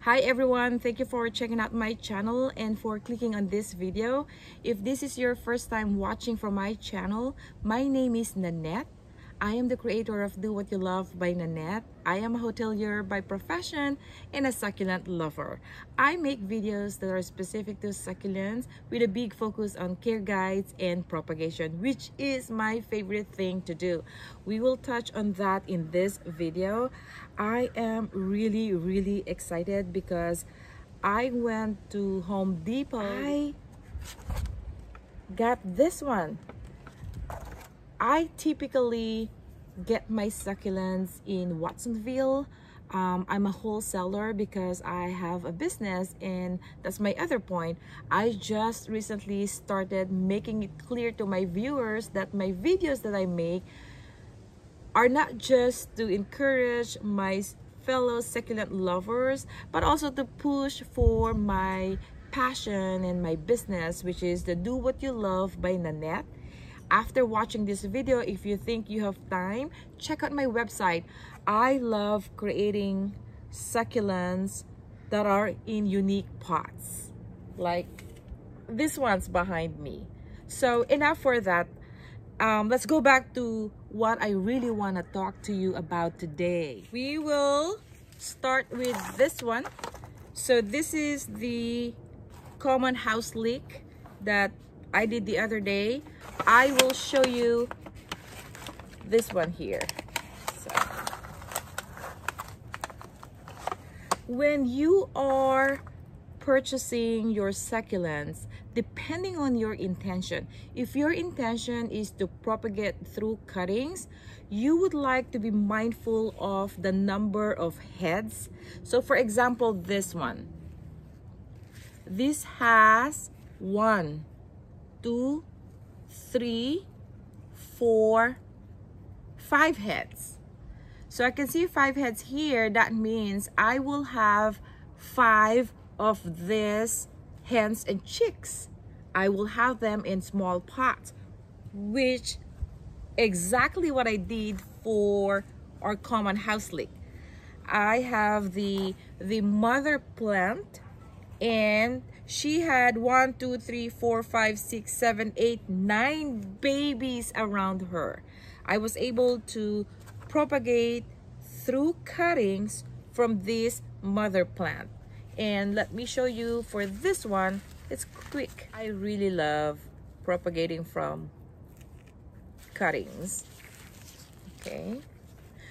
Hi everyone, thank you for checking out my channel and for clicking on this video. If this is your first time watching from my channel, my name is Nanette. I am the creator of Do What You Love by Nanette. I am a hotelier by profession and a succulent lover. I make videos that are specific to succulents with a big focus on care guides and propagation, which is my favorite thing to do. We will touch on that in this video. I am really excited because I went to Home Depot. I got this one. I typically get my succulents in Watsonville. I'm a wholesaler because I have a business, and that's my other point. I just recently started making it clear to my viewers that my videos that I make are not just to encourage my fellow succulent lovers, but also to push for my passion and my business, which is the Do What You Love by Nanette. After watching this video, if you think you have time, check out my website. I love creating succulents that are in unique pots, like this one's behind me. So enough for that. Let's go back to what I really want to talk to you about today. We will start with this one. So this is the common house leek that I did the other day. I will show you this one here. So, when you are purchasing your succulents, depending on your intention, if your intention is to propagate through cuttings, you would like to be mindful of the number of heads. So for example, this one, this has 1, 2, 3, 4, 5 heads. So I can see 5 heads here. That means I will have 5 of these hens and chicks. I will have them in small pots, which exactly what I did for our common house leek. I have the mother plant, and she had 1, 2, 3, 4, 5, 6, 7, 8, 9 babies around her. I was able to propagate through cuttings from this mother plant. And let me show you for this one. It's quick. I really love propagating from cuttings. Okay.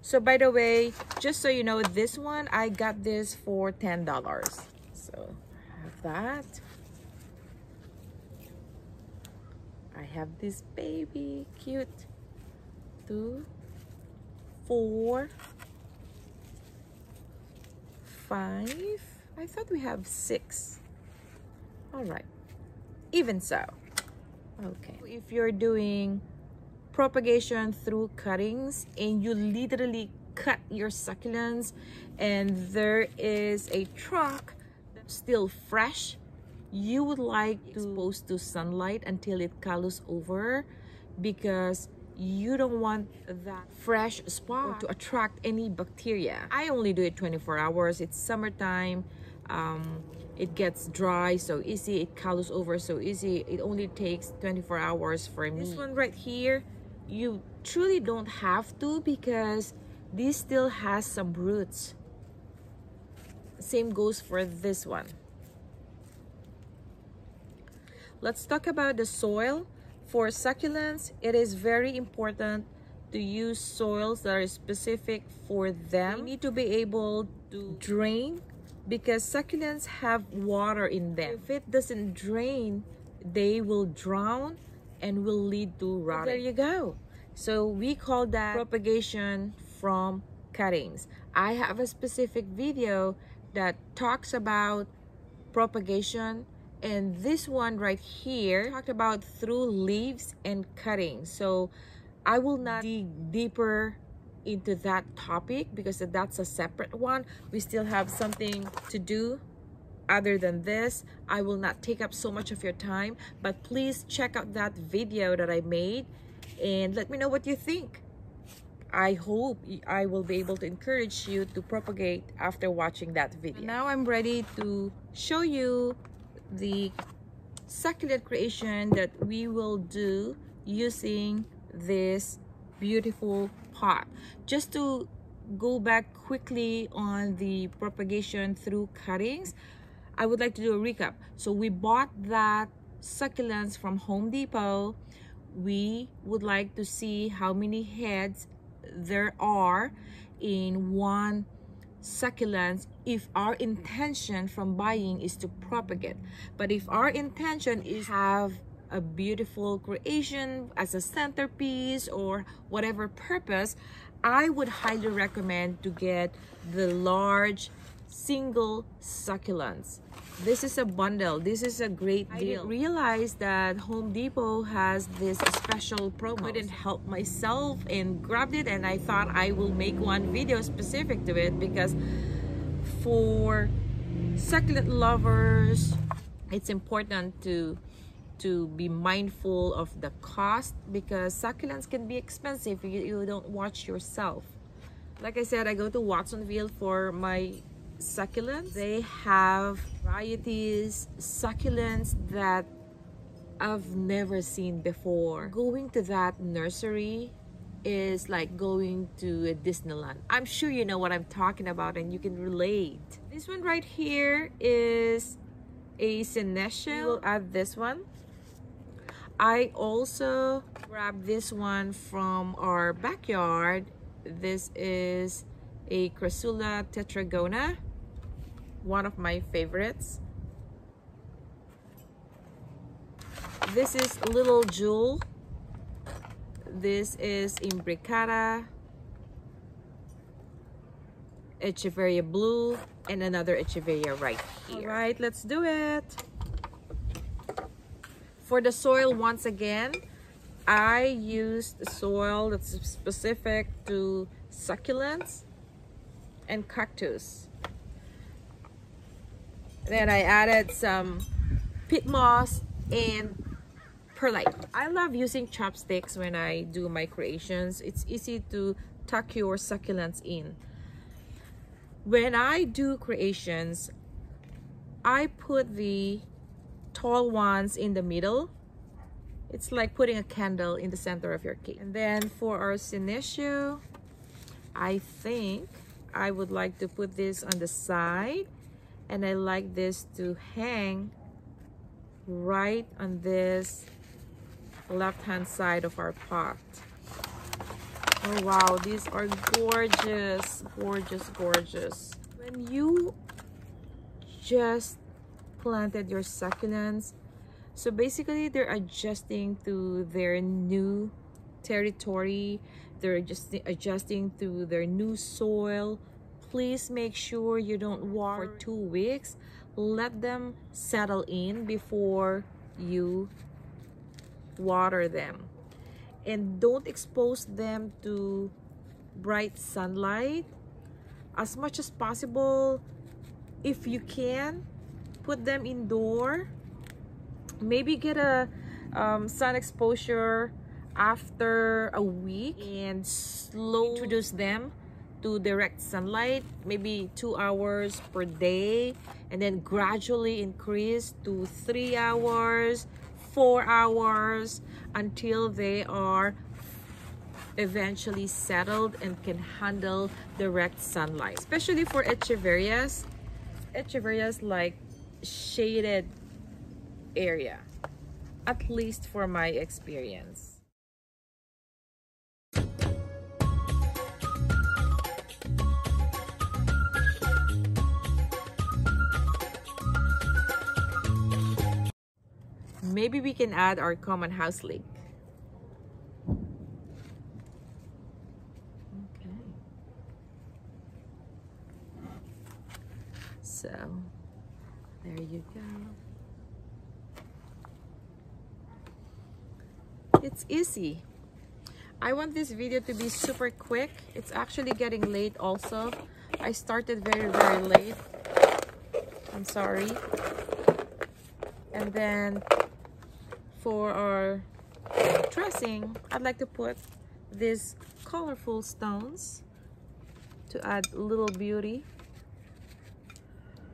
So by the way, just so you know, this one, I got this for $10. So that. I have this baby, cute. 2, 4, 5. I thought we have 6. All right, even so. Okay, if you're doing propagation through cuttings and you literally cut your succulents and there is a trunk still fresh, you would like to expose to sunlight until it callus over, because you don't want that fresh spot to attract any bacteria. I only do it 24 hours. It's summertime. It gets dry so easy, it callus over so easy. It only takes 24 hours for me. This one right here, you truly don't have to, because this still has some roots. Same goes for this one. Let's talk about the soil. For succulents, it is very important to use soils that are specific for them. You need to be able to drain, because succulents have water in them. If it doesn't drain, they will drown and will lead to rotting. There you go. So we call that propagation from cuttings. I have a specific video that talks about propagation, and this one right here talked about through leaves and cuttings. So I will not dig deeper into that topic because that's a separate one. We still have something to do other than this. I will not take up so much of your time, but please check out that video that I made and let me know what you think. I hope I will be able to encourage you to propagate after watching that video. And now I'm ready to show you the succulent creation that we will do using this beautiful pot. Just to go back quickly on the propagation through cuttings, I would like to do a recap. So we bought that succulents from Home Depot. We would like to see how many heads there are in one succulents if our intention from buying is to propagate. But if our intention is have a beautiful creation as a centerpiece or whatever purpose, I would highly recommend to get the large single succulents. This is a bundle. This is a great deal. I didn't realize that Home Depot has this special promo. I didn't help myself and grabbed it, and I thought I will make one video specific to it, because for succulent lovers, it's important to be mindful of the cost, because succulents can be expensive if you don't watch yourself. Like I said, I go to Watsonville for my succulents. They have varieties, succulents that I've never seen before. Going to that nursery is like going to a Disneyland. I'm sure you know what I'm talking about and you can relate. This one right here is a senecio. We'll add this one. I also grabbed this one from our backyard. This is a Crassula tetragona, one of my favorites. This is Little Jewel. This is Imbricata, Echeveria Blue, and another Echeveria right here. All right, let's do it. For the soil, once again, I used the soil that's specific to succulents and cactus. Then I added some peat moss and perlite. I love using chopsticks when I do my creations. It's easy to tuck your succulents in. When I do creations, I put the tall ones in the middle. It's like putting a candle in the center of your cake. And then for our senecio, I think I would like to put this on the side, and I like this to hang right on this left-hand side of our pot. Oh wow, these are gorgeous, gorgeous, gorgeous. When you just planted your succulents, so basically they're adjusting to their new territory, they're just adjusting to their new soil. Please make sure you don't water for 2 weeks. Let them settle in before you water them, and don't expose them to bright sunlight. As much as possible, if you can, put them indoor. Maybe get a sun exposure after a week, and slowly introduce them to direct sunlight, maybe 2 hours per day, and then gradually increase to 3 hours, 4 hours, until they are eventually settled and can handle direct sunlight. Especially for echeverias like shaded area, at least for my experience. Maybe we can add our common house leek. Okay. So, there you go. It's easy. I want this video to be super quick. It's actually getting late also. I started very, very late. I'm sorry. And then for our dressing, I'd like to put this colorful stones to add a little beauty.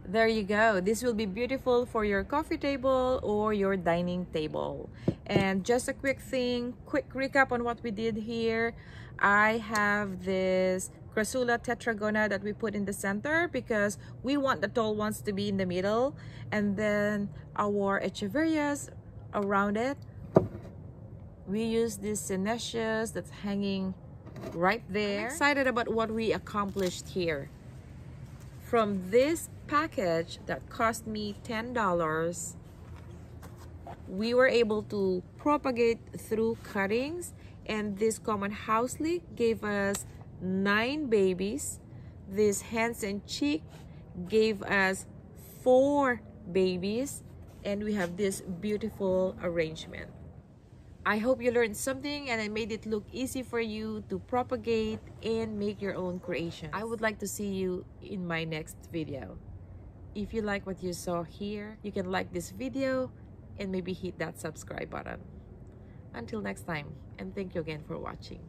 There you go. This will be beautiful for your coffee table or your dining table. And just a quick recap on what we did here. I have this Crassula tetragona that we put in the center because we want the tall ones to be in the middle, and then our echeverias around it. We use this senecio that's hanging right there. I'm excited about what we accomplished here. From this package that cost me $10, we were able to propagate through cuttings, and this common house leek gave us 9 babies. This Hands and Cheek gave us 4 babies, and we have this beautiful arrangement. I hope you learned something and I made it look easy for you to propagate and make your own creation. I would like to see you in my next video. If you like what you saw here, you can like this video and maybe hit that subscribe button. Until next time, and thank you again for watching.